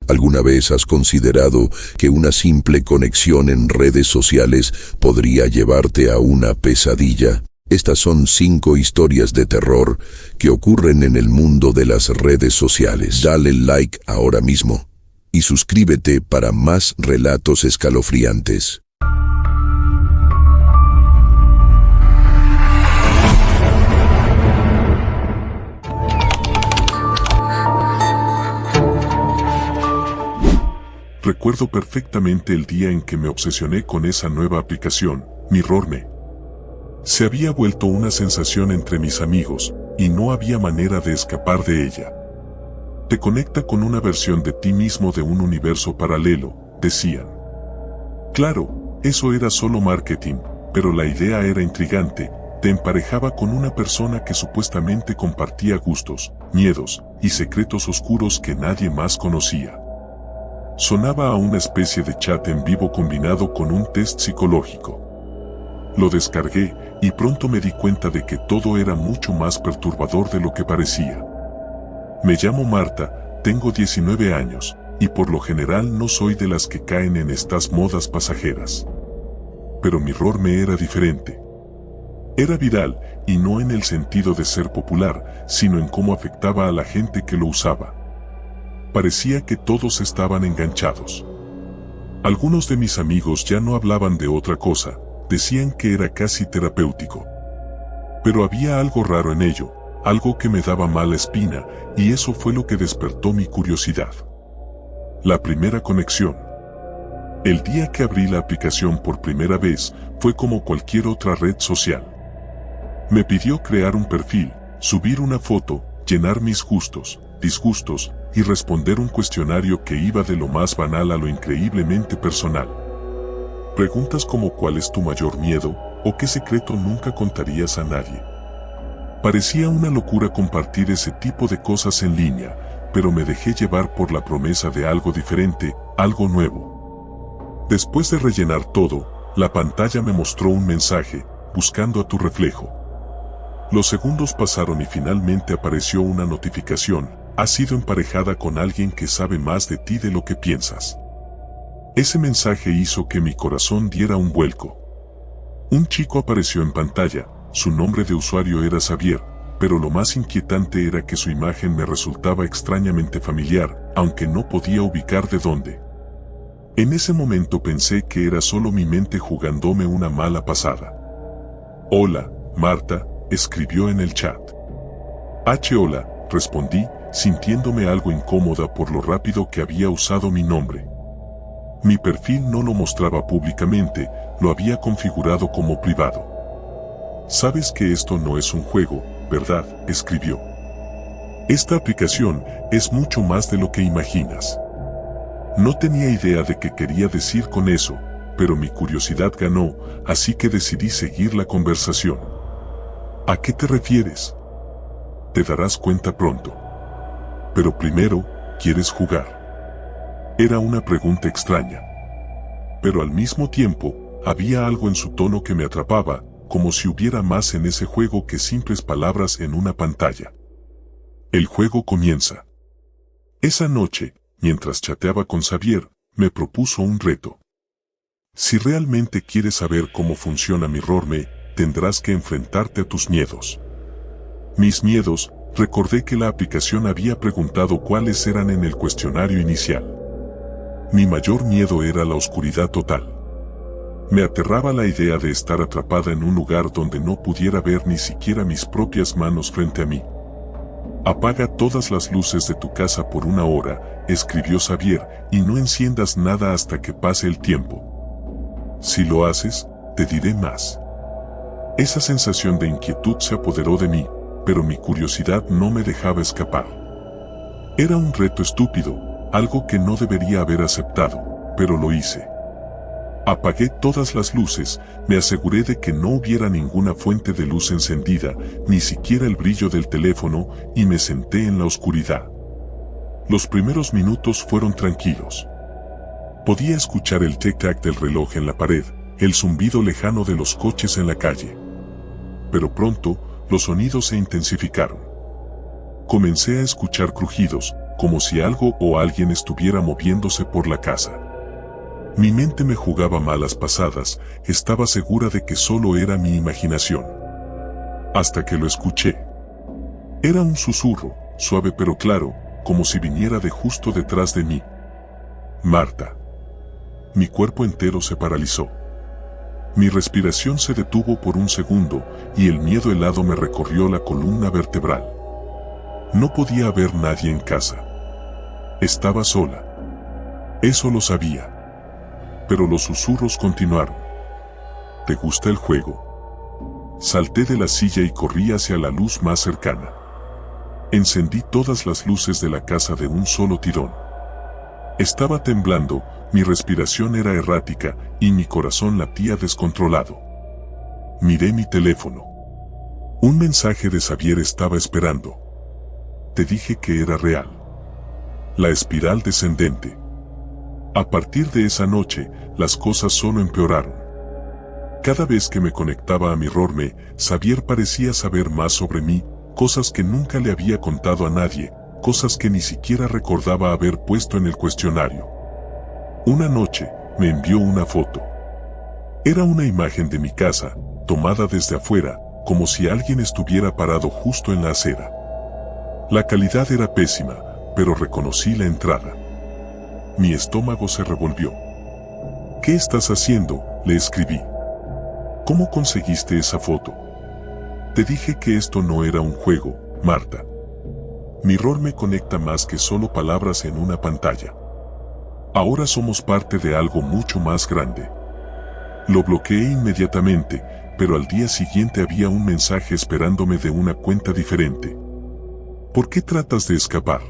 ¿Alguna vez has considerado que una simple conexión en redes sociales podría llevarte a una pesadilla? Estas son 5 historias de terror que ocurren en el mundo de las redes sociales. Dale like ahora mismo y suscríbete para más relatos escalofriantes. Recuerdo perfectamente el día en que me obsesioné con esa nueva aplicación, MirrorMe. Se había vuelto una sensación entre mis amigos, y no había manera de escapar de ella. Te conecta con una versión de ti mismo de un universo paralelo, decían. Claro, eso era solo marketing, pero la idea era intrigante. Te emparejaba con una persona que supuestamente compartía gustos, miedos y secretos oscuros que nadie más conocía. Sonaba a una especie de chat en vivo combinado con un test psicológico. Lo descargué y pronto me di cuenta de que todo era mucho más perturbador de lo que parecía. Me llamo Marta, tengo 19 años, y por lo general no soy de las que caen en estas modas pasajeras. Pero MirrorMe era diferente. Era viral, y no en el sentido de ser popular, sino en cómo afectaba a la gente que lo usaba. Parecía que todos estaban enganchados. Algunos de mis amigos ya no hablaban de otra cosa, decían que era casi terapéutico. Pero había algo raro en ello, algo que me daba mala espina, y eso fue lo que despertó mi curiosidad. La primera conexión. El día que abrí la aplicación por primera vez, fue como cualquier otra red social. Me pidió crear un perfil, subir una foto, llenar mis gustos, disgustos, y responder un cuestionario que iba de lo más banal a lo increíblemente personal. Preguntas como ¿cuál es tu mayor miedo? O ¿qué secreto nunca contarías a nadie? Parecía una locura compartir ese tipo de cosas en línea, pero me dejé llevar por la promesa de algo diferente, algo nuevo. Después de rellenar todo, la pantalla me mostró un mensaje, buscando a tu reflejo. Los segundos pasaron y finalmente apareció una notificación. Has sido emparejada con alguien que sabe más de ti de lo que piensas. Ese mensaje hizo que mi corazón diera un vuelco. Un chico apareció en pantalla, su nombre de usuario era Xavier, pero lo más inquietante era que su imagen me resultaba extrañamente familiar, aunque no podía ubicar de dónde. En ese momento pensé que era solo mi mente jugándome una mala pasada. Hola, Marta, escribió en el chat. Hola, respondí, sintiéndome algo incómoda por lo rápido que había usado mi nombre. Mi perfil no lo mostraba públicamente, lo había configurado como privado. Sabes que esto no es un juego, ¿verdad?, escribió. Esta aplicación es mucho más de lo que imaginas. No tenía idea de qué quería decir con eso, pero mi curiosidad ganó, así que decidí seguir la conversación. ¿A qué te refieres? Te darás cuenta pronto. Pero primero, ¿quieres jugar? Era una pregunta extraña. Pero al mismo tiempo, había algo en su tono que me atrapaba, como si hubiera más en ese juego que simples palabras en una pantalla. El juego comienza. Esa noche, mientras chateaba con Xavier, me propuso un reto. Si realmente quieres saber cómo funciona MirrorMe, tendrás que enfrentarte a tus miedos. Mis miedos. Recordé que la aplicación había preguntado cuáles eran en el cuestionario inicial. Mi mayor miedo era la oscuridad total. Me aterraba la idea de estar atrapada en un lugar donde no pudiera ver ni siquiera mis propias manos frente a mí. Apaga todas las luces de tu casa por 1 hora, escribió Xavier, y no enciendas nada hasta que pase el tiempo. Si lo haces, te diré más. Esa sensación de inquietud se apoderó de mí, pero mi curiosidad no me dejaba escapar. Era un reto estúpido, algo que no debería haber aceptado, pero lo hice. Apagué todas las luces, me aseguré de que no hubiera ninguna fuente de luz encendida, ni siquiera el brillo del teléfono, y me senté en la oscuridad. Los primeros minutos fueron tranquilos. Podía escuchar el tic-tac del reloj en la pared, el zumbido lejano de los coches en la calle. Pero pronto, los sonidos se intensificaron. Comencé a escuchar crujidos, como si algo o alguien estuviera moviéndose por la casa. Mi mente me jugaba malas pasadas, estaba segura de que solo era mi imaginación. Hasta que lo escuché. Era un susurro, suave pero claro, como si viniera de justo detrás de mí. Marta. Mi cuerpo entero se paralizó. Mi respiración se detuvo por un segundo y el miedo helado me recorrió la columna vertebral. No podía haber nadie en casa. Estaba sola. Eso lo sabía. Pero los susurros continuaron. ¿Te gusta el juego? Salté de la silla y corrí hacia la luz más cercana. Encendí todas las luces de la casa de un solo tirón. Estaba temblando, mi respiración era errática y mi corazón latía descontrolado. Miré mi teléfono. Un mensaje de Xavier estaba esperando. Te dije que era real. La espiral descendente. A partir de esa noche, las cosas solo empeoraron. Cada vez que me conectaba a Mirrorme, Xavier parecía saber más sobre mí, cosas que nunca le había contado a nadie, cosas que ni siquiera recordaba haber puesto en el cuestionario. Una noche, me envió una foto. Era una imagen de mi casa, tomada desde afuera, como si alguien estuviera parado justo en la acera. La calidad era pésima, pero reconocí la entrada. Mi estómago se revolvió. ¿Qué estás haciendo?, le escribí. ¿Cómo conseguiste esa foto? Te dije que esto no era un juego, Marta. Mirrorme conecta más que solo palabras en una pantalla. Ahora somos parte de algo mucho más grande. Lo bloqueé inmediatamente, pero al día siguiente había un mensaje esperándome de una cuenta diferente. ¿Por qué tratas de escapar?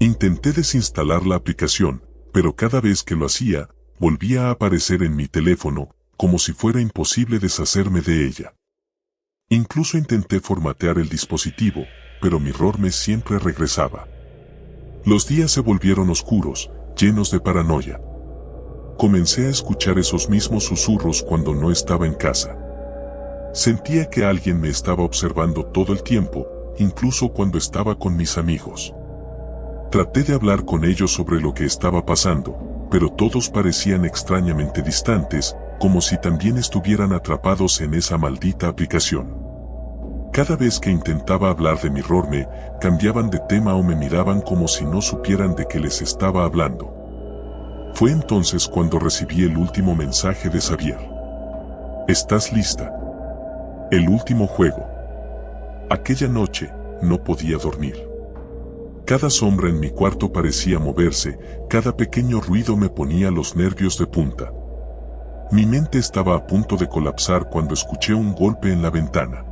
Intenté desinstalar la aplicación, pero cada vez que lo hacía, volvía a aparecer en mi teléfono, como si fuera imposible deshacerme de ella. Incluso intenté formatear el dispositivo, pero Mirrorme siempre regresaba. Los días se volvieron oscuros, llenos de paranoia. Comencé a escuchar esos mismos susurros cuando no estaba en casa. Sentía que alguien me estaba observando todo el tiempo, incluso cuando estaba con mis amigos. Traté de hablar con ellos sobre lo que estaba pasando, pero todos parecían extrañamente distantes, como si también estuvieran atrapados en esa maldita aplicación. Cada vez que intentaba hablar de Mirrorme, cambiaban de tema o me miraban como si no supieran de qué les estaba hablando. Fue entonces cuando recibí el último mensaje de Xavier. ¿Estás lista? El último juego. Aquella noche, no podía dormir. Cada sombra en mi cuarto parecía moverse, cada pequeño ruido me ponía los nervios de punta. Mi mente estaba a punto de colapsar cuando escuché un golpe en la ventana.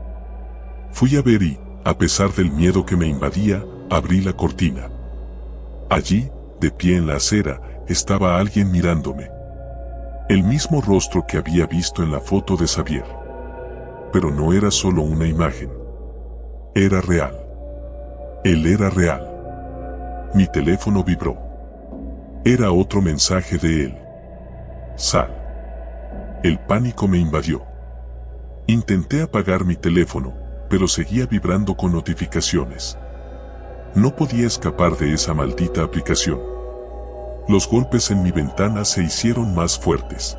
Fui a ver y, a pesar del miedo que me invadía, abrí la cortina. Allí, de pie en la acera, estaba alguien mirándome. El mismo rostro que había visto en la foto de Xavier. Pero no era solo una imagen. Era real. Él era real. Mi teléfono vibró. Era otro mensaje de él. Sal. El pánico me invadió. Intenté apagar mi teléfono, pero seguía vibrando con notificaciones. No podía escapar de esa maldita aplicación. Los golpes en mi ventana se hicieron más fuertes.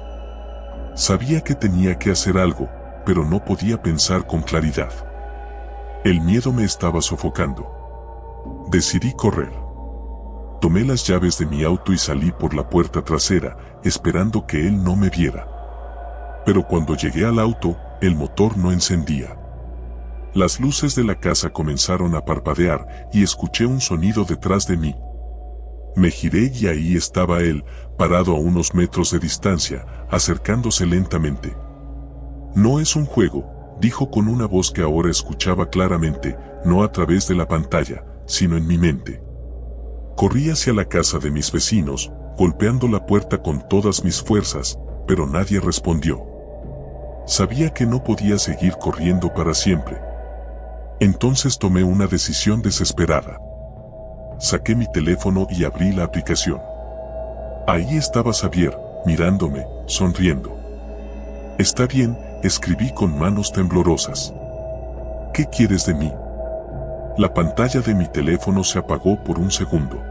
Sabía que tenía que hacer algo, pero no podía pensar con claridad. El miedo me estaba sofocando. Decidí correr. Tomé las llaves de mi auto y salí por la puerta trasera, esperando que él no me viera. Pero cuando llegué al auto, el motor no encendía. Las luces de la casa comenzaron a parpadear y escuché un sonido detrás de mí. Me giré y ahí estaba él, parado a unos metros de distancia, acercándose lentamente. No es un juego, dijo con una voz que ahora escuchaba claramente, no a través de la pantalla, sino en mi mente. Corrí hacia la casa de mis vecinos, golpeando la puerta con todas mis fuerzas, pero nadie respondió. Sabía que no podía seguir corriendo para siempre. Entonces tomé una decisión desesperada. Saqué mi teléfono y abrí la aplicación. Ahí estaba Xavier, mirándome, sonriendo. «Está bien», escribí con manos temblorosas. «¿Qué quieres de mí?». La pantalla de mi teléfono se apagó por un segundo.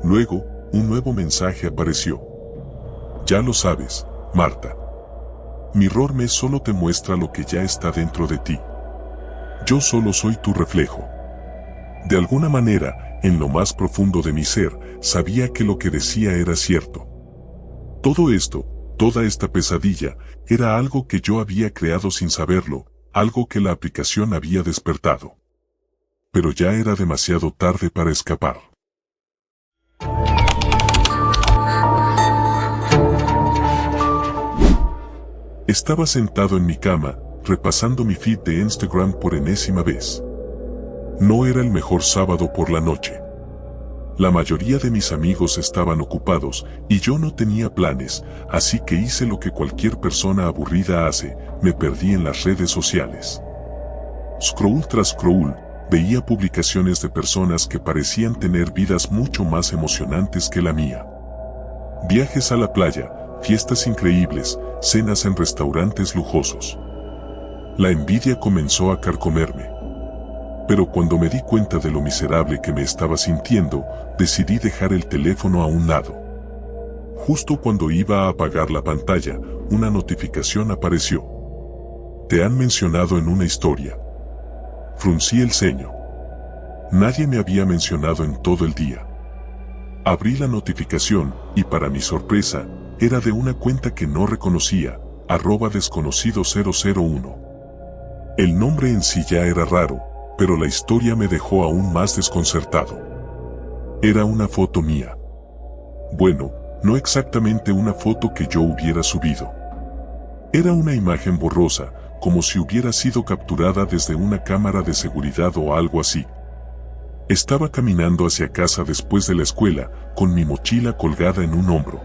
Luego, un nuevo mensaje apareció. Ya lo sabes, Marta. Mirrorme solo te muestra lo que ya está dentro de ti. Yo solo soy tu reflejo. De alguna manera, en lo más profundo de mi ser, sabía que lo que decía era cierto. Todo esto, toda esta pesadilla, era algo que yo había creado sin saberlo, algo que la aplicación había despertado. Pero ya era demasiado tarde para escapar. Estaba sentado en mi cama, repasando mi feed de Instagram por enésima vez. No era el mejor sábado por la noche. La mayoría de mis amigos estaban ocupados y yo no tenía planes, así que hice lo que cualquier persona aburrida hace, me perdí en las redes sociales. Scroll tras scroll, veía publicaciones de personas que parecían tener vidas mucho más emocionantes que la mía. Viajes a la playa, fiestas increíbles, cenas en restaurantes lujosos. La envidia comenzó a carcomerme. Pero cuando me di cuenta de lo miserable que me estaba sintiendo, decidí dejar el teléfono a un lado. Justo cuando iba a apagar la pantalla, una notificación apareció. Te han mencionado en una historia. Fruncí el ceño. Nadie me había mencionado en todo el día. Abrí la notificación y para mi sorpresa, era de una cuenta que no reconocía, @desconocido001. El nombre en sí ya era raro, pero la historia me dejó aún más desconcertado. Era una foto mía. Bueno, no exactamente una foto que yo hubiera subido. Era una imagen borrosa, como si hubiera sido capturada desde una cámara de seguridad o algo así. Estaba caminando hacia casa después de la escuela, con mi mochila colgada en un hombro.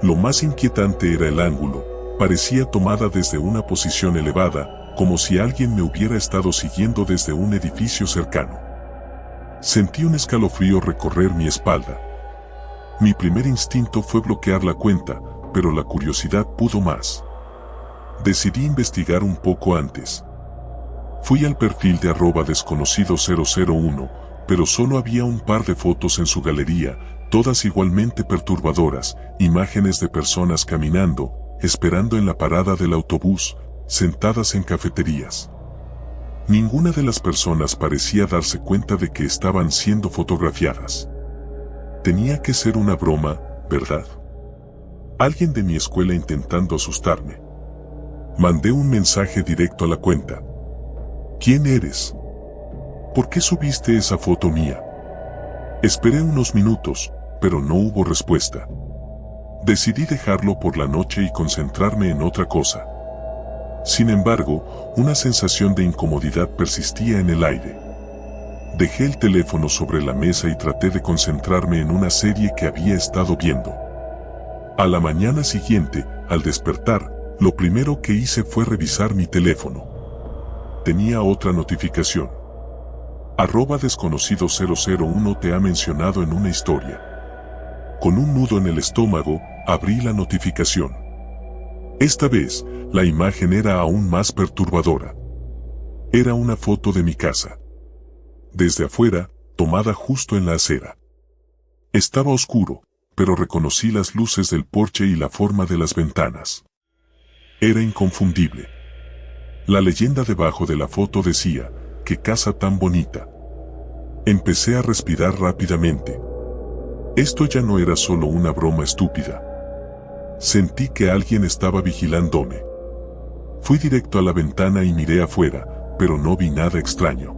Lo más inquietante era el ángulo, parecía tomada desde una posición elevada, como si alguien me hubiera estado siguiendo desde un edificio cercano. Sentí un escalofrío recorrer mi espalda. Mi primer instinto fue bloquear la cuenta, pero la curiosidad pudo más. Decidí investigar un poco antes. Fui al perfil de @desconocido001, pero solo había un par de fotos en su galería, todas igualmente perturbadoras, imágenes de personas caminando, esperando en la parada del autobús, sentadas en cafeterías. Ninguna de las personas parecía darse cuenta de que estaban siendo fotografiadas. Tenía que ser una broma, ¿verdad? Alguien de mi escuela intentando asustarme. Mandé un mensaje directo a la cuenta. ¿Quién eres? ¿Por qué subiste esa foto mía? Esperé unos minutos, pero no hubo respuesta. Decidí dejarlo por la noche y concentrarme en otra cosa. Sin embargo, una sensación de incomodidad persistía en el aire. Dejé el teléfono sobre la mesa y traté de concentrarme en una serie que había estado viendo. A la mañana siguiente, al despertar, lo primero que hice fue revisar mi teléfono. Tenía otra notificación. @desconocido001 te ha mencionado en una historia. Con un nudo en el estómago, abrí la notificación. Esta vez, la imagen era aún más perturbadora. Era una foto de mi casa. Desde afuera, tomada justo en la acera. Estaba oscuro, pero reconocí las luces del porche y la forma de las ventanas. Era inconfundible. La leyenda debajo de la foto decía, ¡qué casa tan bonita! Empecé a respirar rápidamente. Esto ya no era solo una broma estúpida. Sentí que alguien estaba vigilándome. Fui directo a la ventana y miré afuera, pero no vi nada extraño.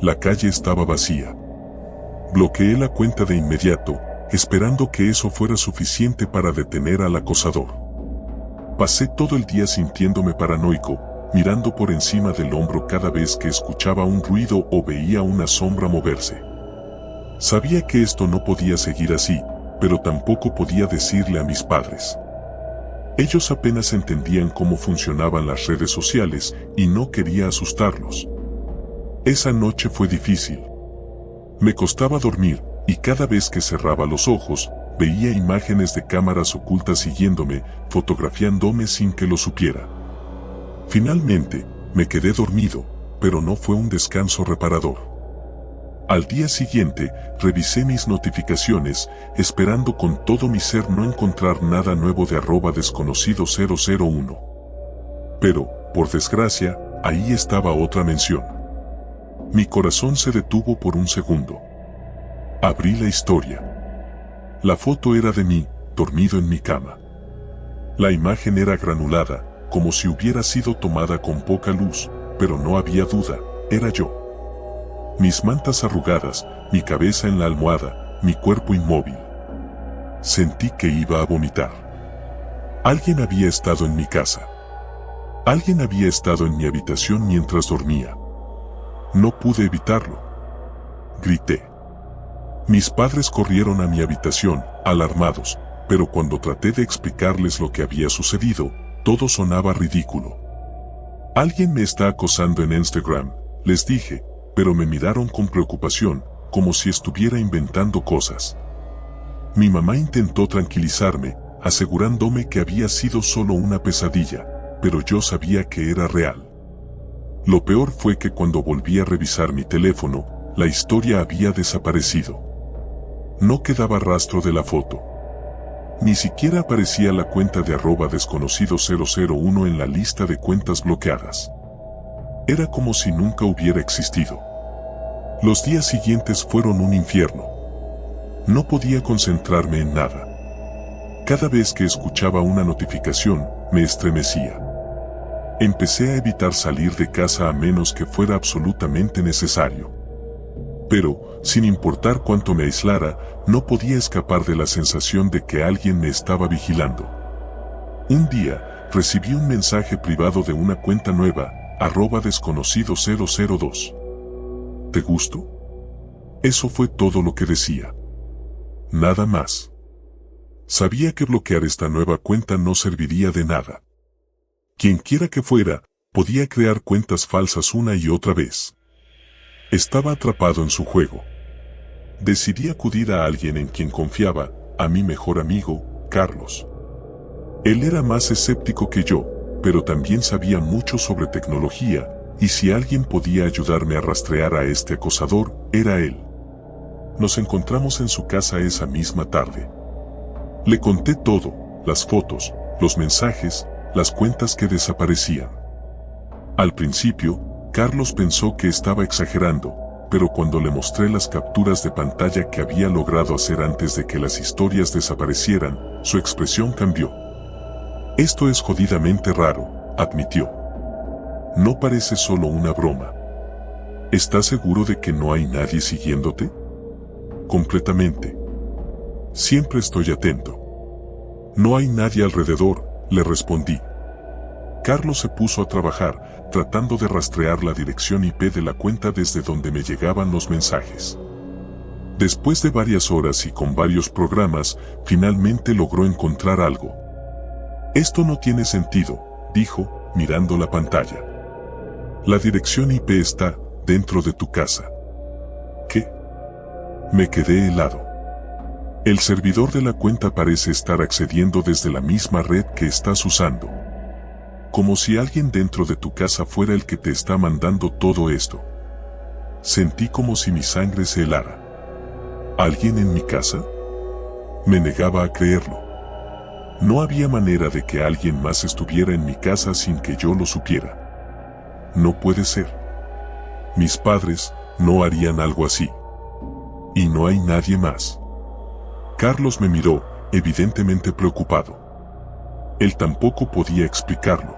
La calle estaba vacía. Bloqueé la cuenta de inmediato, esperando que eso fuera suficiente para detener al acosador. Pasé todo el día sintiéndome paranoico, mirando por encima del hombro cada vez que escuchaba un ruido o veía una sombra moverse. Sabía que esto no podía seguir así, pero tampoco podía decirle a mis padres. Ellos apenas entendían cómo funcionaban las redes sociales y no quería asustarlos. Esa noche fue difícil. Me costaba dormir, y cada vez que cerraba los ojos, veía imágenes de cámaras ocultas siguiéndome, fotografiándome sin que lo supiera. Finalmente, me quedé dormido, pero no fue un descanso reparador. Al día siguiente, revisé mis notificaciones, esperando con todo mi ser no encontrar nada nuevo de @desconocido001. Pero, por desgracia, ahí estaba otra mención. Mi corazón se detuvo por un segundo. Abrí la historia. La foto era de mí, dormido en mi cama. La imagen era granulada, como si hubiera sido tomada con poca luz, pero no había duda, era yo. Mis mantas arrugadas, mi cabeza en la almohada, mi cuerpo inmóvil. Sentí que iba a vomitar. Alguien había estado en mi casa. Alguien había estado en mi habitación mientras dormía. No pude evitarlo. Grité. Mis padres corrieron a mi habitación, alarmados, pero cuando traté de explicarles lo que había sucedido, todo sonaba ridículo. Alguien me está acosando en Instagram, les dije, pero me miraron con preocupación, como si estuviera inventando cosas. Mi mamá intentó tranquilizarme, asegurándome que había sido solo una pesadilla, pero yo sabía que era real. Lo peor fue que cuando volví a revisar mi teléfono, la historia había desaparecido. No quedaba rastro de la foto. Ni siquiera aparecía la cuenta de @desconocido001 en la lista de cuentas bloqueadas. Era como si nunca hubiera existido. Los días siguientes fueron un infierno. No podía concentrarme en nada. Cada vez que escuchaba una notificación, me estremecía. Empecé a evitar salir de casa a menos que fuera absolutamente necesario. Pero, sin importar cuánto me aislara, no podía escapar de la sensación de que alguien me estaba vigilando. Un día, recibí un mensaje privado de una cuenta nueva, @desconocido002. ¿Te gusto? Eso fue todo lo que decía. Nada más. Sabía que bloquear esta nueva cuenta no serviría de nada. Quienquiera que fuera, podía crear cuentas falsas una y otra vez. Estaba atrapado en su juego. Decidí acudir a alguien en quien confiaba, a mi mejor amigo, Carlos. Él era más escéptico que yo, pero también sabía mucho sobre tecnología, y si alguien podía ayudarme a rastrear a este acosador, era él. Nos encontramos en su casa esa misma tarde. Le conté todo, las fotos, los mensajes, las cuentas que desaparecían. Al principio, Carlos pensó que estaba exagerando, pero cuando le mostré las capturas de pantalla que había logrado hacer antes de que las historias desaparecieran, su expresión cambió. Esto es jodidamente raro, admitió. No parece solo una broma. ¿Estás seguro de que no hay nadie siguiéndote? Completamente. Siempre estoy atento. No hay nadie alrededor, le respondí. Carlos se puso a trabajar, tratando de rastrear la dirección IP de la cuenta desde donde me llegaban los mensajes. Después de varias horas y con varios programas, finalmente logró encontrar algo. Esto no tiene sentido, dijo, mirando la pantalla. La dirección IP está dentro de tu casa. ¿Qué? Me quedé helado. El servidor de la cuenta parece estar accediendo desde la misma red que estás usando. Como si alguien dentro de tu casa fuera el que te está mandando todo esto. Sentí como si mi sangre se helara. ¿Alguien en mi casa? Me negaba a creerlo. No había manera de que alguien más estuviera en mi casa sin que yo lo supiera. No puede ser. Mis padres no harían algo así. Y no hay nadie más. Carlos me miró, evidentemente preocupado. Él tampoco podía explicarlo.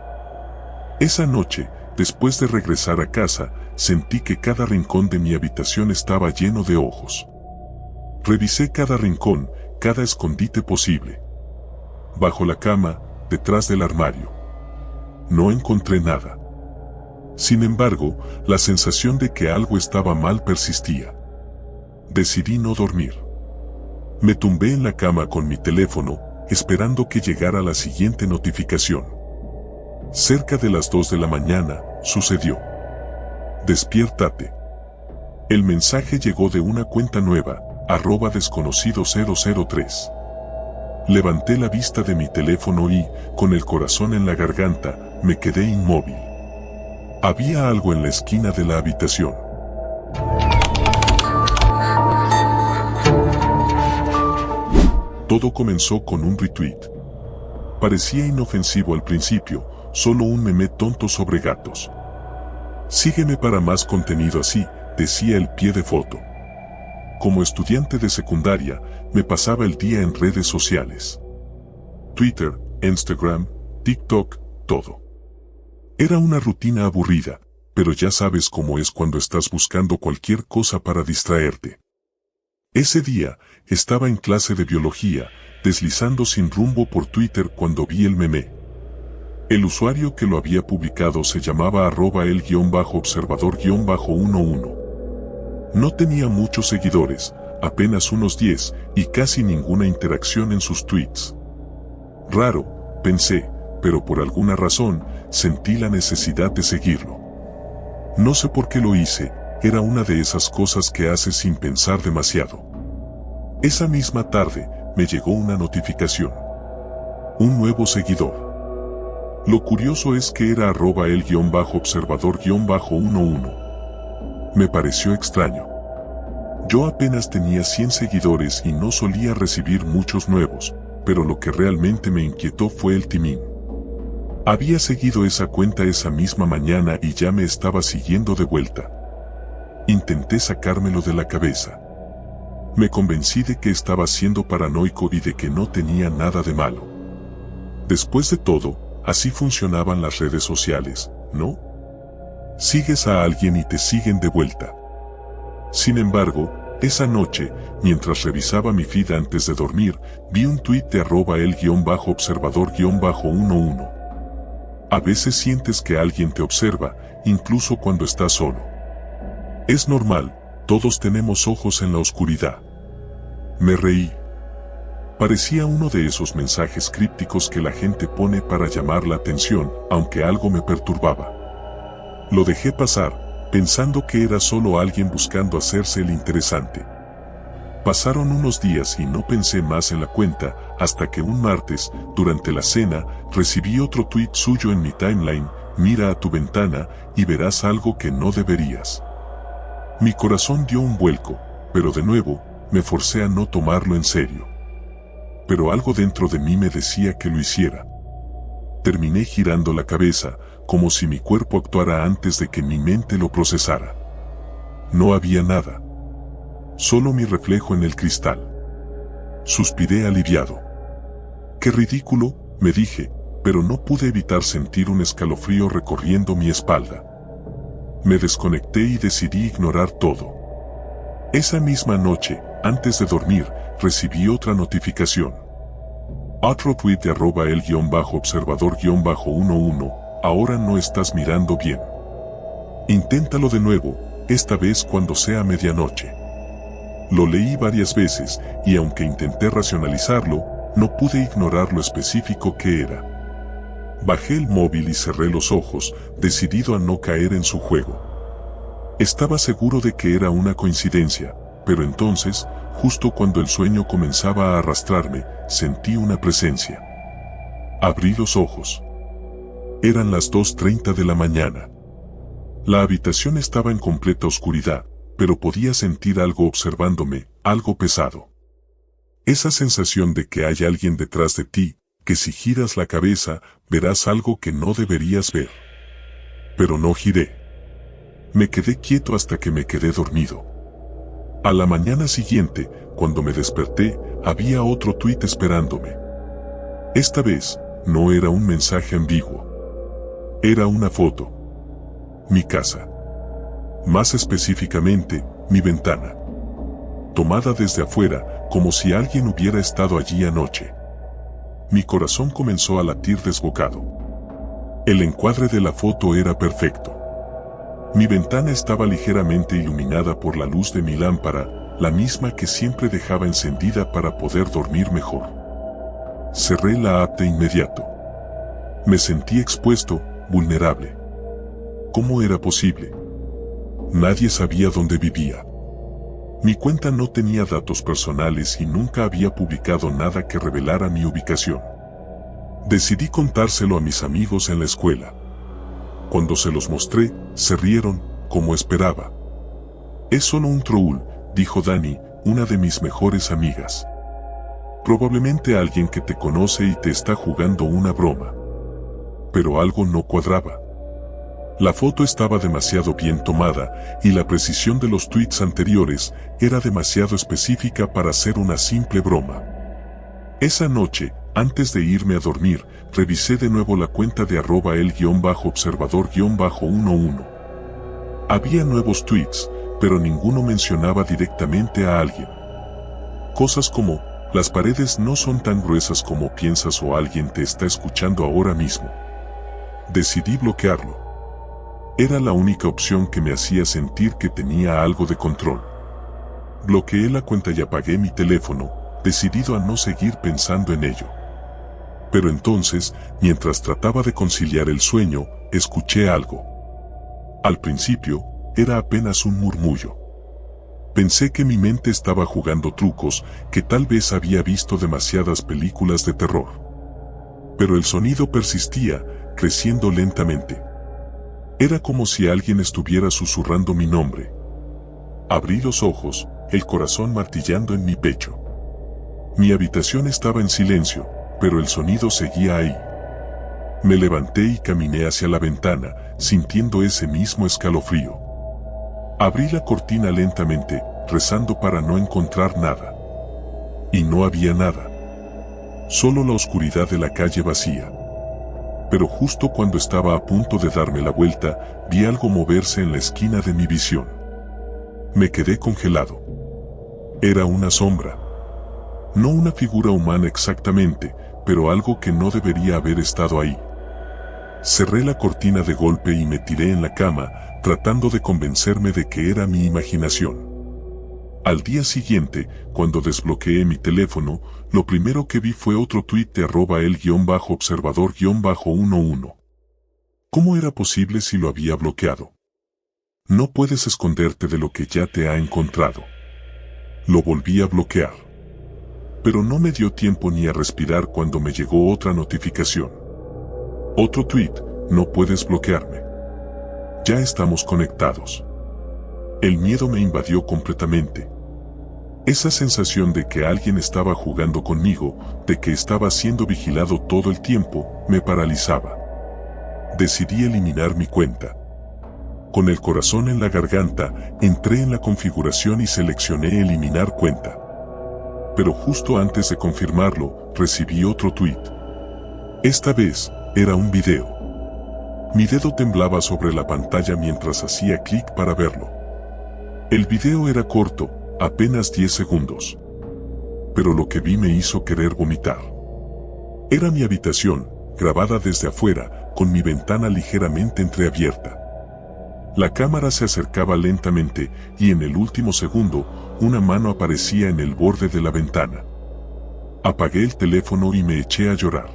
Esa noche, después de regresar a casa, sentí que cada rincón de mi habitación estaba lleno de ojos. Revisé cada rincón, cada escondite posible. Bajo la cama, detrás del armario. No encontré nada. Sin embargo, la sensación de que algo estaba mal persistía. Decidí no dormir. Me tumbé en la cama con mi teléfono, esperando que llegara la siguiente notificación. Cerca de las 2 de la mañana, sucedió. Despiértate. El mensaje llegó de una cuenta nueva, @desconocido003. Levanté la vista de mi teléfono y, con el corazón en la garganta, me quedé inmóvil. Había algo en la esquina de la habitación. Todo comenzó con un retweet. Parecía inofensivo al principio, solo un meme tonto sobre gatos. Sígueme para más contenido así, decía el pie de foto. Como estudiante de secundaria, me pasaba el día en redes sociales. Twitter, Instagram, TikTok, todo. Era una rutina aburrida, pero ya sabes cómo es cuando estás buscando cualquier cosa para distraerte. Ese día, estaba en clase de biología, deslizando sin rumbo por Twitter cuando vi el meme. El usuario que lo había publicado se llamaba @el_observador_11. No tenía muchos seguidores, apenas unos 10, y casi ninguna interacción en sus tweets. Raro, pensé, pero por alguna razón, sentí la necesidad de seguirlo. No sé por qué lo hice, era una de esas cosas que haces sin pensar demasiado. Esa misma tarde, me llegó una notificación. Un nuevo seguidor. Lo curioso es que era @el_observador_11. Me pareció extraño. Yo apenas tenía 100 seguidores y no solía recibir muchos nuevos, pero lo que realmente me inquietó fue el timing. Había seguido esa cuenta esa misma mañana y ya me estaba siguiendo de vuelta. Intenté sacármelo de la cabeza. Me convencí de que estaba siendo paranoico y de que no tenía nada de malo. Después de todo, así funcionaban las redes sociales, ¿no? Sigues a alguien y te siguen de vuelta. Sin embargo, esa noche, mientras revisaba mi feed antes de dormir, vi un tuit de @el_observador_11. A veces sientes que alguien te observa, incluso cuando estás solo. Es normal, todos tenemos ojos en la oscuridad. Me reí. Parecía uno de esos mensajes crípticos que la gente pone para llamar la atención, aunque algo me perturbaba. Lo dejé pasar, pensando que era solo alguien buscando hacerse el interesante. Pasaron unos días y no pensé más en la cuenta, hasta que un martes, durante la cena, recibí otro tuit suyo en mi timeline: mira a tu ventana y verás algo que no deberías. Mi corazón dio un vuelco, pero de nuevo, me forcé a no tomarlo en serio. Pero algo dentro de mí me decía que lo hiciera. Terminé girando la cabeza, como si mi cuerpo actuara antes de que mi mente lo procesara. No había nada. Solo mi reflejo en el cristal. Suspiré aliviado. Qué ridículo, me dije, pero no pude evitar sentir un escalofrío recorriendo mi espalda. Me desconecté y decidí ignorar todo. Esa misma noche, antes de dormir, recibí otra notificación. Otro tweet de @el_observador_11. Ahora no estás mirando bien. Inténtalo de nuevo, esta vez cuando sea medianoche. Lo leí varias veces, y aunque intenté racionalizarlo, no pude ignorar lo específico que era. Bajé el móvil y cerré los ojos, decidido a no caer en su juego. Estaba seguro de que era una coincidencia, pero entonces, justo cuando el sueño comenzaba a arrastrarme, sentí una presencia. Abrí los ojos. Eran las 2:30 de la mañana. La habitación estaba en completa oscuridad, pero podía sentir algo observándome, algo pesado. Esa sensación de que hay alguien detrás de ti, que si giras la cabeza, verás algo que no deberías ver. Pero no giré. Me quedé quieto hasta que me quedé dormido. A la mañana siguiente, cuando me desperté, había otro tuit esperándome. Esta vez, no era un mensaje ambiguo. Era una foto. Mi casa. Más específicamente, mi ventana. Tomada desde afuera, como si alguien hubiera estado allí anoche. Mi corazón comenzó a latir desbocado. El encuadre de la foto era perfecto. Mi ventana estaba ligeramente iluminada por la luz de mi lámpara, la misma que siempre dejaba encendida para poder dormir mejor. Cerré la app de inmediato. Me sentí expuesto, vulnerable. ¿Cómo era posible? Nadie sabía dónde vivía. Mi cuenta no tenía datos personales y nunca había publicado nada que revelara mi ubicación. Decidí contárselo a mis amigos en la escuela. Cuando se los mostré, se rieron, como esperaba. Es solo un troll, dijo Dani, una de mis mejores amigas. Probablemente alguien que te conoce y te está jugando una broma. Pero algo no cuadraba. La foto estaba demasiado bien tomada y la precisión de los tweets anteriores era demasiado específica para ser una simple broma. Esa noche, antes de irme a dormir, revisé de nuevo la cuenta de @el_observador_11. Había nuevos tweets, pero ninguno mencionaba directamente a alguien. Cosas como, las paredes no son tan gruesas como piensas o alguien te está escuchando ahora mismo. Decidí bloquearlo. Era la única opción que me hacía sentir que tenía algo de control. Bloqueé la cuenta y apagué mi teléfono, decidido a no seguir pensando en ello. Pero entonces, mientras trataba de conciliar el sueño, escuché algo. Al principio, era apenas un murmullo. Pensé que mi mente estaba jugando trucos, que tal vez había visto demasiadas películas de terror. Pero el sonido persistía, creciendo lentamente. Era como si alguien estuviera susurrando mi nombre. Abrí los ojos, el corazón martillando en mi pecho. Mi habitación estaba en silencio, pero el sonido seguía ahí. Me levanté y caminé hacia la ventana, sintiendo ese mismo escalofrío. Abrí la cortina lentamente, rezando para no encontrar nada. Y no había nada. Solo la oscuridad de la calle vacía. Pero justo cuando estaba a punto de darme la vuelta, vi algo moverse en la esquina de mi visión. Me quedé congelado. Era una sombra. No una figura humana exactamente, pero algo que no debería haber estado ahí. Cerré la cortina de golpe y me tiré en la cama, tratando de convencerme de que era mi imaginación. Al día siguiente, cuando desbloqueé mi teléfono, lo primero que vi fue otro tuit de @el_observador_11. ¿Cómo era posible si lo había bloqueado? No puedes esconderte de lo que ya te ha encontrado. Lo volví a bloquear. Pero no me dio tiempo ni a respirar cuando me llegó otra notificación. Otro tuit, no puedes bloquearme. Ya estamos conectados. El miedo me invadió completamente. Esa sensación de que alguien estaba jugando conmigo, de que estaba siendo vigilado todo el tiempo, me paralizaba. Decidí eliminar mi cuenta. Con el corazón en la garganta, entré en la configuración y seleccioné eliminar cuenta. Pero justo antes de confirmarlo, recibí otro tweet. Esta vez, era un video. Mi dedo temblaba sobre la pantalla mientras hacía clic para verlo. El video era corto, apenas 10 segundos. Pero lo que vi me hizo querer vomitar. Era mi habitación, grabada desde afuera, con mi ventana ligeramente entreabierta. La cámara se acercaba lentamente, y en el último segundo, una mano aparecía en el borde de la ventana. Apagué el teléfono y me eché a llorar.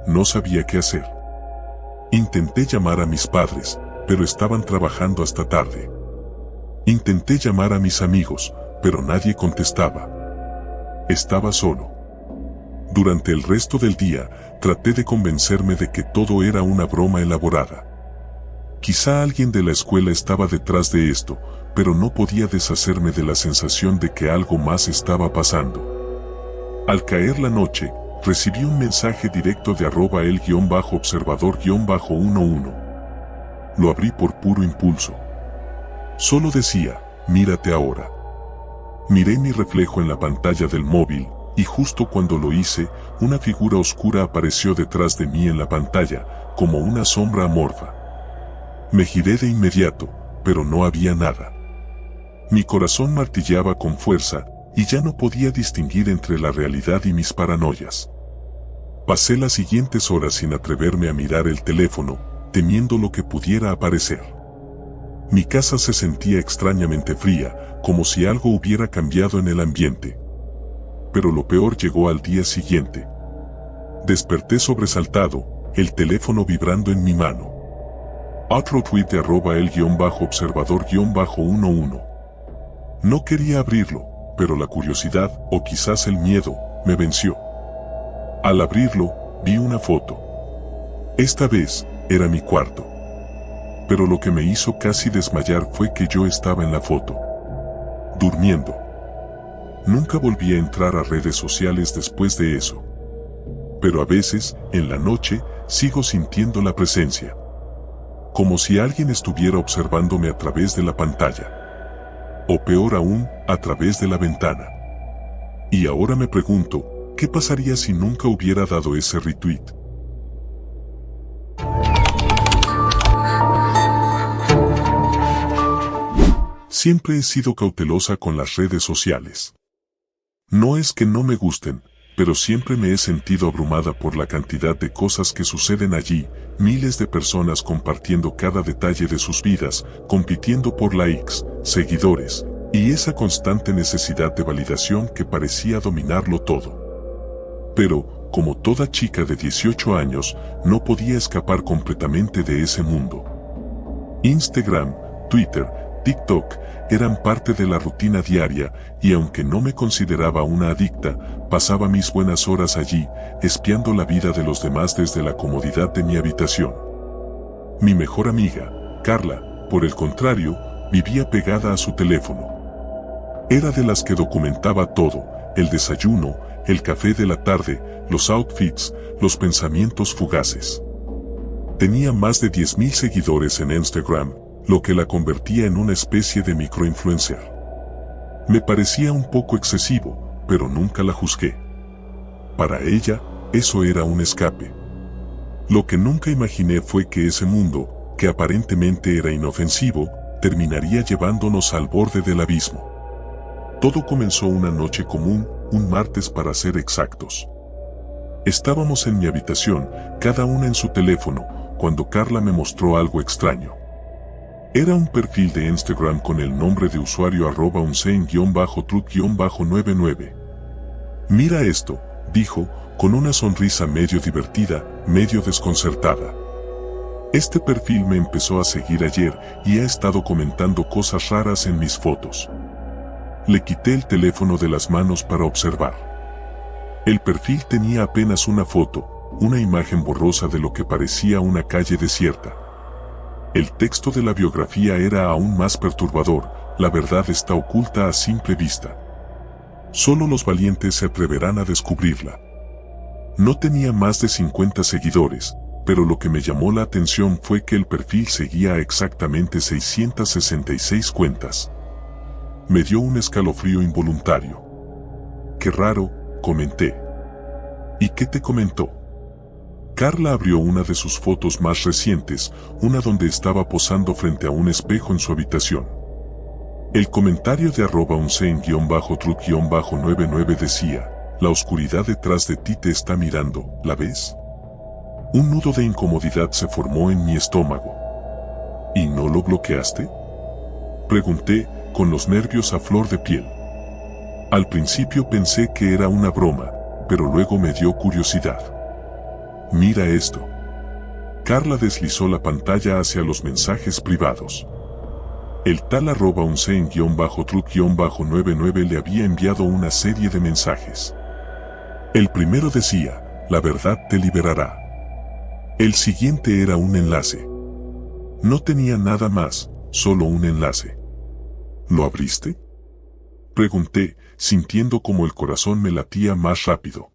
No sabía qué hacer. Intenté llamar a mis padres, pero estaban trabajando hasta tarde. Intenté llamar a mis amigos, pero nadie contestaba. Estaba solo. Durante el resto del día, traté de convencerme de que todo era una broma elaborada. Quizá alguien de la escuela estaba detrás de esto, pero no podía deshacerme de la sensación de que algo más estaba pasando. Al caer la noche, recibí un mensaje directo de @el_observador_11. Lo abrí por puro impulso. Solo decía, mírate ahora. Miré mi reflejo en la pantalla del móvil, y justo cuando lo hice, una figura oscura apareció detrás de mí en la pantalla, como una sombra amorfa. Me giré de inmediato, pero no había nada. Mi corazón martilleaba con fuerza, y ya no podía distinguir entre la realidad y mis paranoias. Pasé las siguientes horas sin atreverme a mirar el teléfono, temiendo lo que pudiera aparecer. Mi casa se sentía extrañamente fría, como si algo hubiera cambiado en el ambiente. Pero lo peor llegó al día siguiente. Desperté sobresaltado, el teléfono vibrando en mi mano. Otro tweet de @el_observador_11. No quería abrirlo, pero la curiosidad, o quizás el miedo, me venció. Al abrirlo, vi una foto. Esta vez, era mi cuarto. pero lo que me hizo casi desmayar fue que yo estaba en la foto, durmiendo. Nunca volví a entrar a redes sociales después de eso. Pero a veces, en la noche, sigo sintiendo la presencia. Como si alguien estuviera observándome a través de la pantalla. O peor aún, a través de la ventana. Y ahora me pregunto, ¿qué pasaría si nunca hubiera dado ese retweet? Siempre he sido cautelosa con las redes sociales. No es que no me gusten, pero siempre me he sentido abrumada por la cantidad de cosas que suceden allí, miles de personas compartiendo cada detalle de sus vidas, compitiendo por likes, seguidores, y esa constante necesidad de validación que parecía dominarlo todo. Pero, como toda chica de 18 años, no podía escapar completamente de ese mundo. Instagram, Twitter, TikTok eran parte de la rutina diaria y aunque no me consideraba una adicta, pasaba mis buenas horas allí, espiando la vida de los demás desde la comodidad de mi habitación. Mi mejor amiga, Carla, por el contrario, vivía pegada a su teléfono. Era de las que documentaba todo, el desayuno, el café de la tarde, los outfits, los pensamientos fugaces. Tenía más de 10.000 seguidores en Instagram, lo que la convertía en una especie de microinfluencer. Me parecía un poco excesivo, pero nunca la juzgué. Para ella, eso era un escape. Lo que nunca imaginé fue que ese mundo, que aparentemente era inofensivo, terminaría llevándonos al borde del abismo. Todo comenzó una noche común, un martes para ser exactos. Estábamos en mi habitación, cada una en su teléfono, cuando Carla me mostró algo extraño. Era un perfil de Instagram con el nombre de usuario @unseen-truth-99. Mira esto, dijo, con una sonrisa medio divertida, medio desconcertada. Este perfil me empezó a seguir ayer y ha estado comentando cosas raras en mis fotos. Le quité el teléfono de las manos para observar. El perfil tenía apenas una foto, una imagen borrosa de lo que parecía una calle desierta. El texto de la biografía era aún más perturbador, la verdad está oculta a simple vista. Solo los valientes se atreverán a descubrirla. No tenía más de 50 seguidores, pero lo que me llamó la atención fue que el perfil seguía a exactamente 666 cuentas. Me dio un escalofrío involuntario. Qué raro, comenté. ¿Y qué te comentó? Carla abrió una de sus fotos más recientes, una donde estaba posando frente a un espejo en su habitación. El comentario de @unseen-truth-99 decía, la oscuridad detrás de ti te está mirando, ¿la ves? Un nudo de incomodidad se formó en mi estómago. ¿Y no lo bloqueaste? Pregunté, con los nervios a flor de piel. Al principio pensé que era una broma, pero luego me dio curiosidad. Mira esto. Carla deslizó la pantalla hacia los mensajes privados. El tal @unseen-truth-99 le había enviado una serie de mensajes. El primero decía, la verdad te liberará. El siguiente era un enlace. No tenía nada más, solo un enlace. ¿Lo abriste? Pregunté, sintiendo como el corazón me latía más rápido.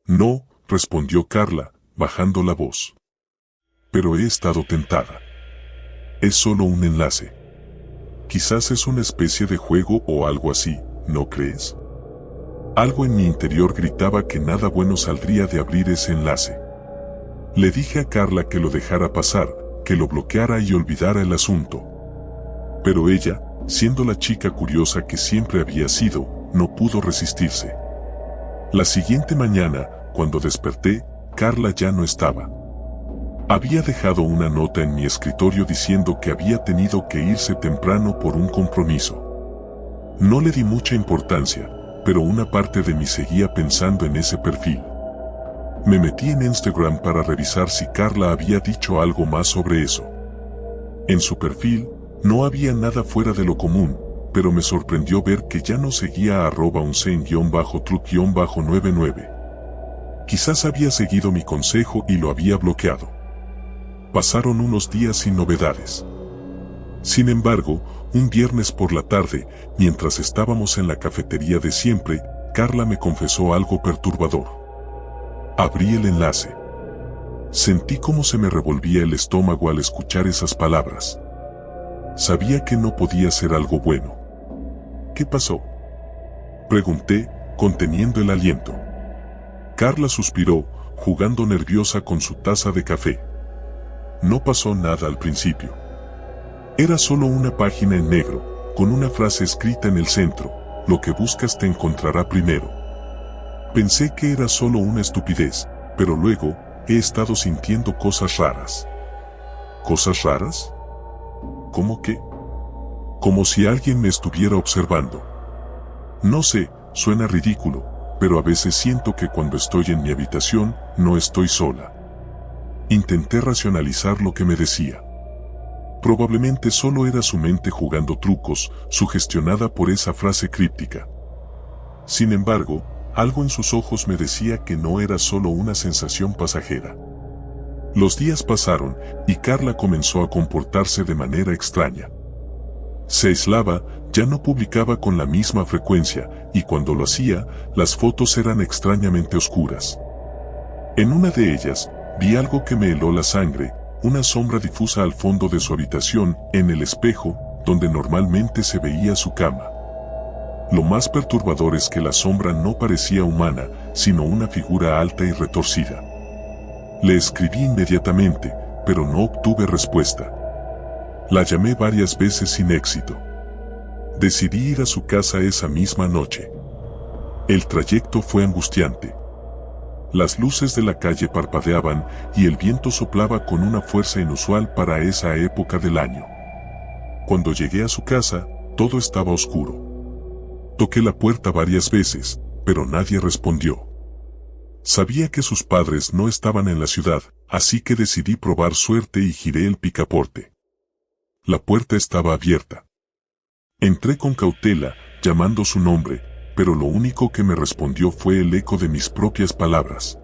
No, respondió Carla, bajando la voz. Pero he estado tentada. Es solo un enlace. Quizás es una especie de juego o algo así, ¿no crees? Algo en mi interior gritaba que nada bueno saldría de abrir ese enlace. Le dije a Carla que lo dejara pasar, que lo bloqueara y olvidara el asunto. Pero ella, siendo la chica curiosa que siempre había sido, no pudo resistirse. La siguiente mañana, cuando desperté, Carla ya no estaba. Había dejado una nota en mi escritorio diciendo que había tenido que irse temprano por un compromiso. No le di mucha importancia, pero una parte de mí seguía pensando en ese perfil. Me metí en Instagram para revisar si Carla había dicho algo más sobre eso. En su perfil, no había nada fuera de lo común, pero me sorprendió ver que ya no seguía a @unseen-truth-99. Quizás había seguido mi consejo y lo había bloqueado. Pasaron unos días sin novedades. Sin embargo, un viernes por la tarde, mientras estábamos en la cafetería de siempre, Carla me confesó algo perturbador. Abrí el enlace. Sentí cómo se me revolvía el estómago al escuchar esas palabras. Sabía que no podía ser algo bueno. ¿Qué pasó?, pregunté, conteniendo el aliento. Carla suspiró, jugando nerviosa con su taza de café. No pasó nada al principio. Era solo una página en negro, con una frase escrita en el centro: lo que buscas te encontrará primero. Pensé que era solo una estupidez, pero luego he estado sintiendo cosas raras. ¿Cosas raras? ¿Cómo qué? Como si alguien me estuviera observando. No sé, suena ridículo, pero a veces siento que cuando estoy en mi habitación, no estoy sola. Intenté racionalizar lo que me decía. Probablemente solo era su mente jugando trucos, sugestionada por esa frase críptica. Sin embargo, algo en sus ojos me decía que no era solo una sensación pasajera. Los días pasaron, y Carla comenzó a comportarse de manera extraña. Se aislaba, ya no publicaba con la misma frecuencia, y cuando lo hacía, las fotos eran extrañamente oscuras. En una de ellas, vi algo que me heló la sangre: una sombra difusa al fondo de su habitación, en el espejo, donde normalmente se veía su cama. Lo más perturbador es que la sombra no parecía humana, sino una figura alta y retorcida. Le escribí inmediatamente, pero no obtuve respuesta. La llamé varias veces sin éxito. Decidí ir a su casa esa misma noche. El trayecto fue angustiante. Las luces de la calle parpadeaban y el viento soplaba con una fuerza inusual para esa época del año. Cuando llegué a su casa, todo estaba oscuro. Toqué la puerta varias veces, pero nadie respondió. Sabía que sus padres no estaban en la ciudad, así que decidí probar suerte y giré el picaporte. La puerta estaba abierta. Entré con cautela, llamando su nombre, pero lo único que me respondió fue el eco de mis propias palabras.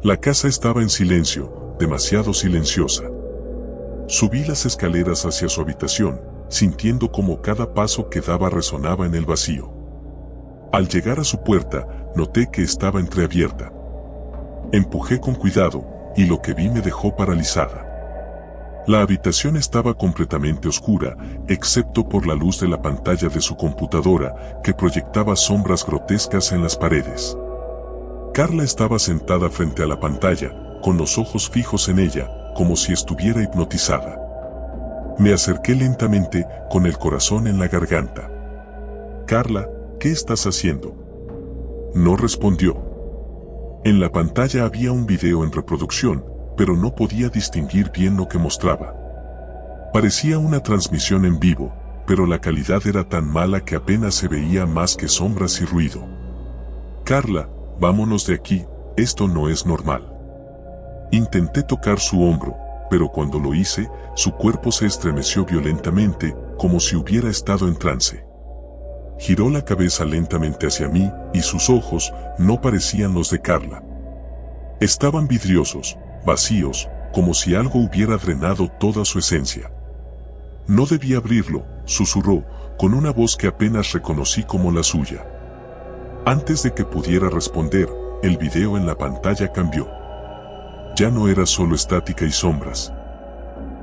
La casa estaba en silencio, demasiado silenciosa. Subí las escaleras hacia su habitación, sintiendo como cada paso que daba resonaba en el vacío. Al llegar a su puerta, noté que estaba entreabierta. Empujé con cuidado, y lo que vi me dejó paralizada. La habitación estaba completamente oscura, excepto por la luz de la pantalla de su computadora, que proyectaba sombras grotescas en las paredes. Carla estaba sentada frente a la pantalla, con los ojos fijos en ella, como si estuviera hipnotizada. Me acerqué lentamente, con el corazón en la garganta. «Carla, ¿qué estás haciendo?». No respondió. En la pantalla había un video en reproducción, pero no podía distinguir bien lo que mostraba. Parecía una transmisión en vivo, pero la calidad era tan mala que apenas se veía más que sombras y ruido. «Carla, vámonos de aquí, esto no es normal». Intenté tocar su hombro, pero cuando lo hice, su cuerpo se estremeció violentamente, como si hubiera estado en trance. Giró la cabeza lentamente hacia mí, y sus ojos no parecían los de Carla. Estaban vidriosos, vacíos, como si algo hubiera drenado toda su esencia. «No debí abrirlo», susurró, con una voz que apenas reconocí como la suya. Antes de que pudiera responder, el video en la pantalla cambió. Ya no era solo estática y sombras.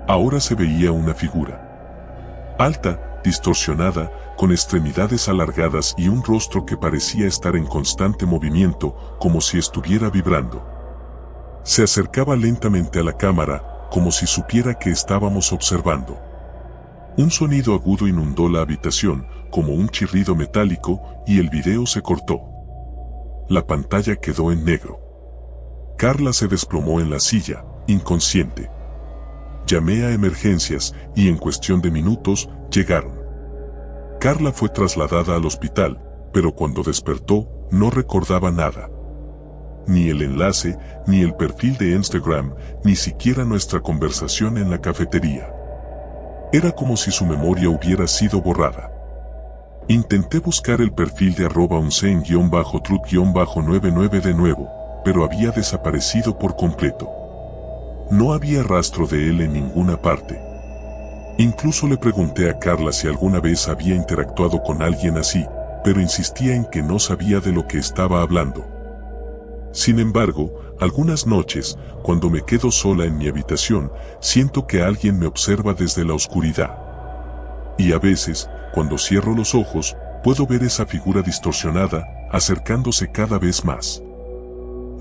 Ahora se veía una figura. Alta, distorsionada, con extremidades alargadas y un rostro que parecía estar en constante movimiento, como si estuviera vibrando. Se acercaba lentamente a la cámara, como si supiera que estábamos observando. Un sonido agudo inundó la habitación, como un chirrido metálico, y el video se cortó. La pantalla quedó en negro. Carla se desplomó en la silla, inconsciente. Llamé a emergencias, y en cuestión de minutos, llegaron. Carla fue trasladada al hospital, pero cuando despertó, no recordaba nada. Ni el enlace, ni el perfil de Instagram, ni siquiera nuestra conversación en la cafetería. Era como si su memoria hubiera sido borrada. Intenté buscar el perfil de @unseen_truth_99 de nuevo, pero había desaparecido por completo. No había rastro de él en ninguna parte. Incluso le pregunté a Carla si alguna vez había interactuado con alguien así, pero insistía en que no sabía de lo que estaba hablando. Sin embargo, algunas noches, cuando me quedo sola en mi habitación, siento que alguien me observa desde la oscuridad. Y a veces, cuando cierro los ojos, puedo ver esa figura distorsionada, acercándose cada vez más.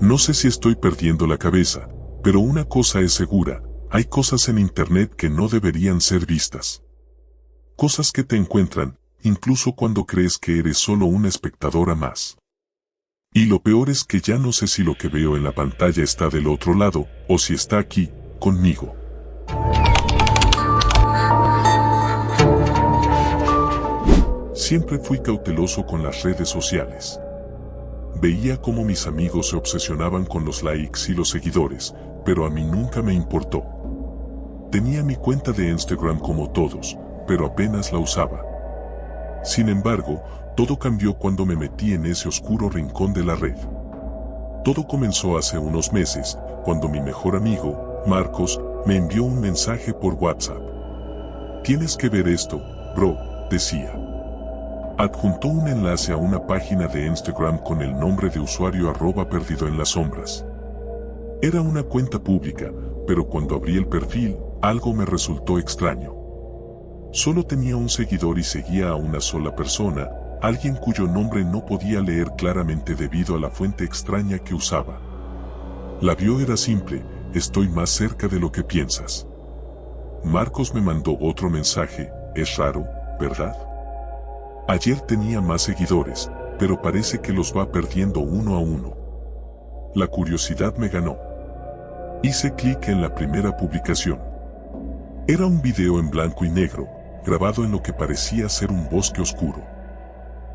No sé si estoy perdiendo la cabeza, pero una cosa es segura, hay cosas en Internet que no deberían ser vistas. Cosas que te encuentran, incluso cuando crees que eres solo una espectadora más. Y lo peor es que ya no sé si lo que veo en la pantalla está del otro lado, o si está aquí, conmigo. Siempre fui cauteloso con las redes sociales. Veía cómo mis amigos se obsesionaban con los likes y los seguidores, pero a mí nunca me importó. Tenía mi cuenta de Instagram como todos, pero apenas la usaba. Sin embargo, todo cambió cuando me metí en ese oscuro rincón de la red. Todo comenzó hace unos meses, cuando mi mejor amigo, Marcos, me envió un mensaje por WhatsApp. «Tienes que ver esto, bro», decía. Adjuntó un enlace a una página de Instagram con el nombre de usuario @perdido en las sombras. Era una cuenta pública, pero cuando abrí el perfil, algo me resultó extraño. Solo tenía un seguidor y seguía a una sola persona, alguien cuyo nombre no podía leer claramente debido a la fuente extraña que usaba. La bio era simple: «Estoy más cerca de lo que piensas». Marcos me mandó otro mensaje: «Es raro, ¿verdad? Ayer tenía más seguidores, pero parece que los va perdiendo uno a uno». La curiosidad me ganó. Hice clic en la primera publicación. Era un video en blanco y negro, grabado en lo que parecía ser un bosque oscuro.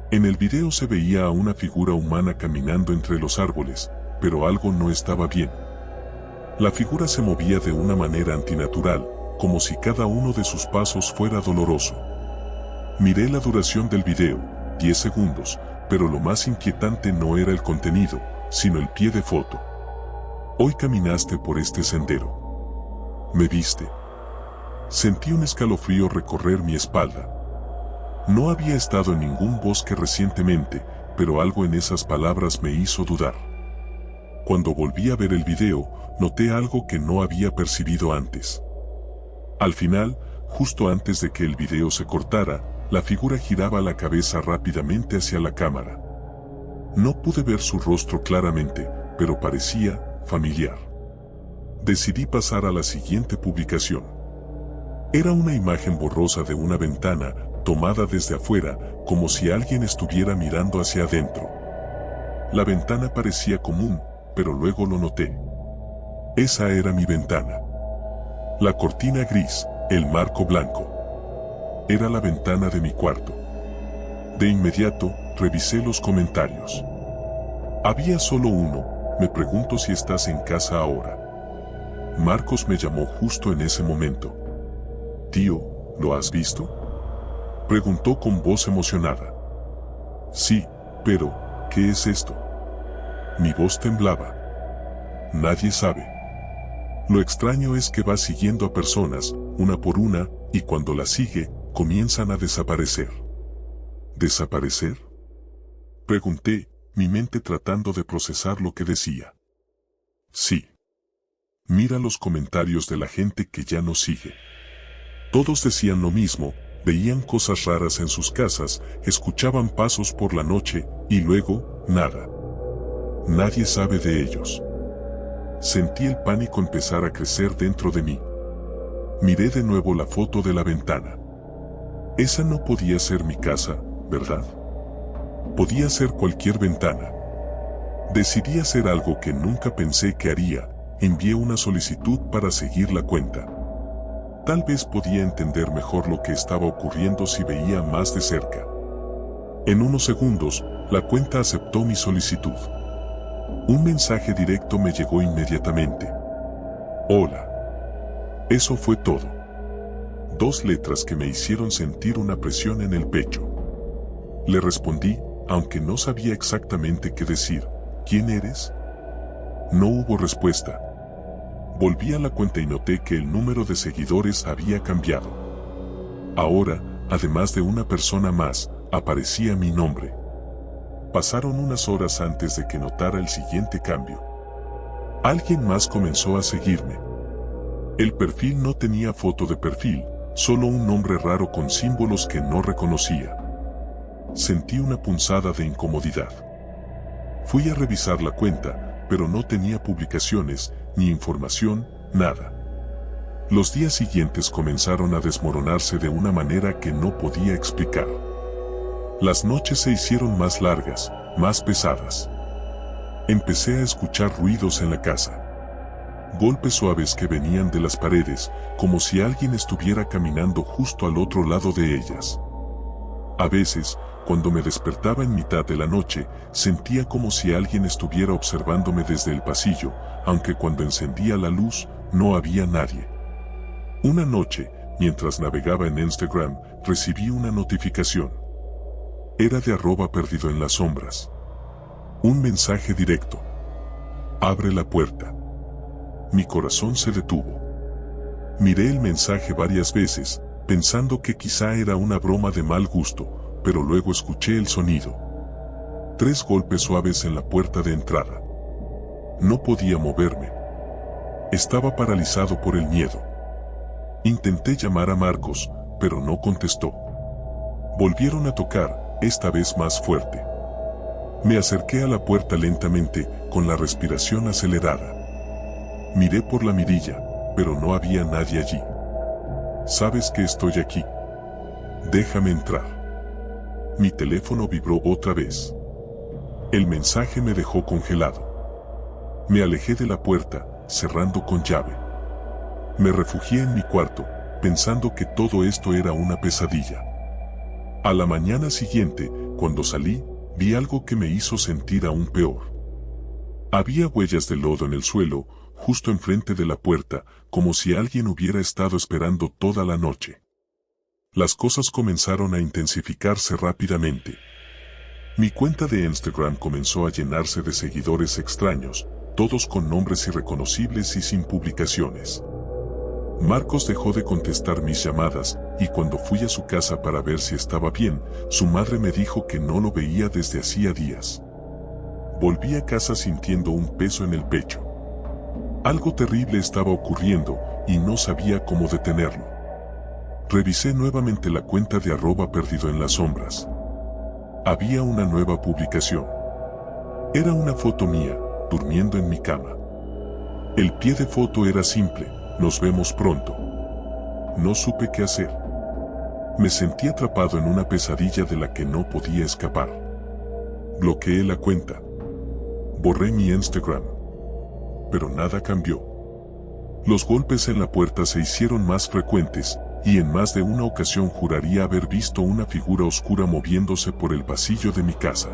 En el video se veía a una figura humana caminando entre los árboles, pero algo no estaba bien. La figura se movía de una manera antinatural, como si cada uno de sus pasos fuera doloroso. Miré la duración del video, 10 segundos, pero lo más inquietante no era el contenido, sino el pie de foto. «Hoy caminaste por este sendero. ¿Me viste?». Sentí un escalofrío recorrer mi espalda. No había estado en ningún bosque recientemente, pero algo en esas palabras me hizo dudar. Cuando volví a ver el video, noté algo que no había percibido antes. Al final, justo antes de que el video se cortara, la figura giraba la cabeza rápidamente hacia la cámara. No pude ver su rostro claramente, pero parecía familiar. Decidí pasar a la siguiente publicación. Era una imagen borrosa de una ventana, tomada desde afuera, como si alguien estuviera mirando hacia adentro. La ventana parecía común, pero luego lo noté. Esa era mi ventana. La cortina gris, el marco blanco. Era la ventana de mi cuarto. De inmediato, revisé los comentarios. Había solo uno: «Me pregunto si estás en casa ahora». Marcos me llamó justo en ese momento. «Tío, ¿lo has visto?», preguntó con voz emocionada. «Sí, pero, ¿qué es esto?». Mi voz temblaba. «Nadie sabe. Lo extraño es que va siguiendo a personas, una por una, y cuando las sigue, comienzan a desaparecer». «¿Desaparecer?», pregunté, mi mente tratando de procesar lo que decía. «Sí. Mira los comentarios de la gente que ya nos sigue. Todos decían lo mismo, veían cosas raras en sus casas, escuchaban pasos por la noche, y luego, nada. Nadie sabe de ellos». Sentí el pánico empezar a crecer dentro de mí. Miré de nuevo la foto de la ventana. Esa no podía ser mi casa, ¿verdad? Podía ser cualquier ventana. Decidí hacer algo que nunca pensé que haría: envié una solicitud para seguir la cuenta. Tal vez podía entender mejor lo que estaba ocurriendo si veía más de cerca. En unos segundos, la cuenta aceptó mi solicitud. Un mensaje directo me llegó inmediatamente. «Hola». Eso fue todo. 2 letras que me hicieron sentir una presión en el pecho. Le respondí, aunque no sabía exactamente qué decir: «¿Quién eres?». No hubo respuesta. Volví a la cuenta y noté que el número de seguidores había cambiado. Ahora, además de una persona más, aparecía mi nombre. Pasaron unas horas antes de que notara el siguiente cambio. Alguien más comenzó a seguirme. El perfil no tenía foto de perfil, solo un nombre raro con símbolos que no reconocía. Sentí una punzada de incomodidad. Fui a revisar la cuenta, pero no tenía publicaciones, ni información, nada. Los días siguientes comenzaron a desmoronarse de una manera que no podía explicar. Las noches se hicieron más largas, más pesadas. Empecé a escuchar ruidos en la casa. Golpes suaves que venían de las paredes, como si alguien estuviera caminando justo al otro lado de ellas. A veces, cuando me despertaba en mitad de la noche, sentía como si alguien estuviera observándome desde el pasillo, aunque cuando encendía la luz, no había nadie. Una noche, mientras navegaba en Instagram, recibí una notificación. Era de @perdido en las sombras. Un mensaje directo. Abre la puerta. Mi corazón se detuvo. Miré el mensaje varias veces, pensando que quizá era una broma de mal gusto, pero luego escuché el sonido. 3 golpes suaves en la puerta de entrada. No podía moverme. Estaba paralizado por el miedo. Intenté llamar a Marcos, pero no contestó. Volvieron a tocar, esta vez más fuerte. Me acerqué a la puerta lentamente, con la respiración acelerada. Miré por la mirilla, pero no había nadie allí. Sabes que estoy aquí. Déjame entrar. Mi teléfono vibró otra vez. El mensaje me dejó congelado. Me alejé de la puerta, cerrando con llave. Me refugié en mi cuarto, pensando que todo esto era una pesadilla. A la mañana siguiente, cuando salí, vi algo que me hizo sentir aún peor. Había huellas de lodo en el suelo, justo enfrente de la puerta, como si alguien hubiera estado esperando toda la noche. Las cosas comenzaron a intensificarse rápidamente. Mi cuenta de Instagram comenzó a llenarse de seguidores extraños, todos con nombres irreconocibles y sin publicaciones. Marcos dejó de contestar mis llamadas, y cuando fui a su casa para ver si estaba bien, su madre me dijo que no lo veía desde hacía días. Volví a casa sintiendo un peso en el pecho. Algo terrible estaba ocurriendo, y no sabía cómo detenerlo. Revisé nuevamente la cuenta de @perdido en las sombras. Había una nueva publicación. Era una foto mía, durmiendo en mi cama. El pie de foto era simple: nos vemos pronto. No supe qué hacer. Me sentí atrapado en una pesadilla de la que no podía escapar. Bloqueé la cuenta. Borré mi Instagram. Pero nada cambió. Los golpes en la puerta se hicieron más frecuentes, y en más de una ocasión juraría haber visto una figura oscura moviéndose por el pasillo de mi casa.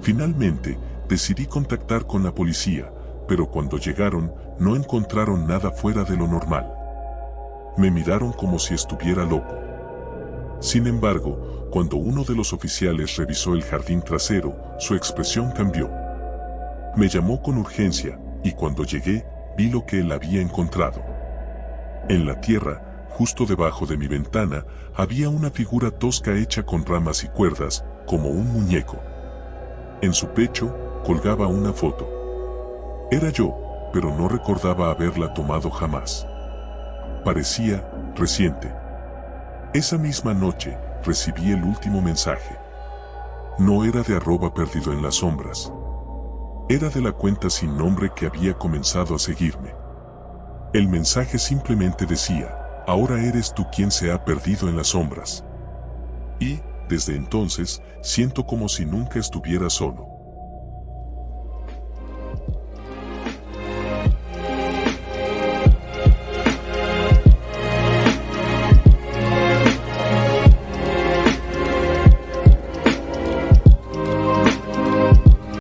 Finalmente, decidí contactar con la policía, pero cuando llegaron, no encontraron nada fuera de lo normal. Me miraron como si estuviera loco. Sin embargo, cuando uno de los oficiales revisó el jardín trasero, su expresión cambió. Me llamó con urgencia, y cuando llegué, vi lo que él había encontrado. En la tierra, justo debajo de mi ventana, había una figura tosca hecha con ramas y cuerdas, como un muñeco. En su pecho, colgaba una foto. Era yo, pero no recordaba haberla tomado jamás. Parecía reciente. Esa misma noche, recibí el último mensaje. No era de @perdido en las sombras. Era de la cuenta sin nombre que había comenzado a seguirme. El mensaje simplemente decía: ahora eres tú quien se ha perdido en las sombras. Y, desde entonces, siento como si nunca estuviera solo.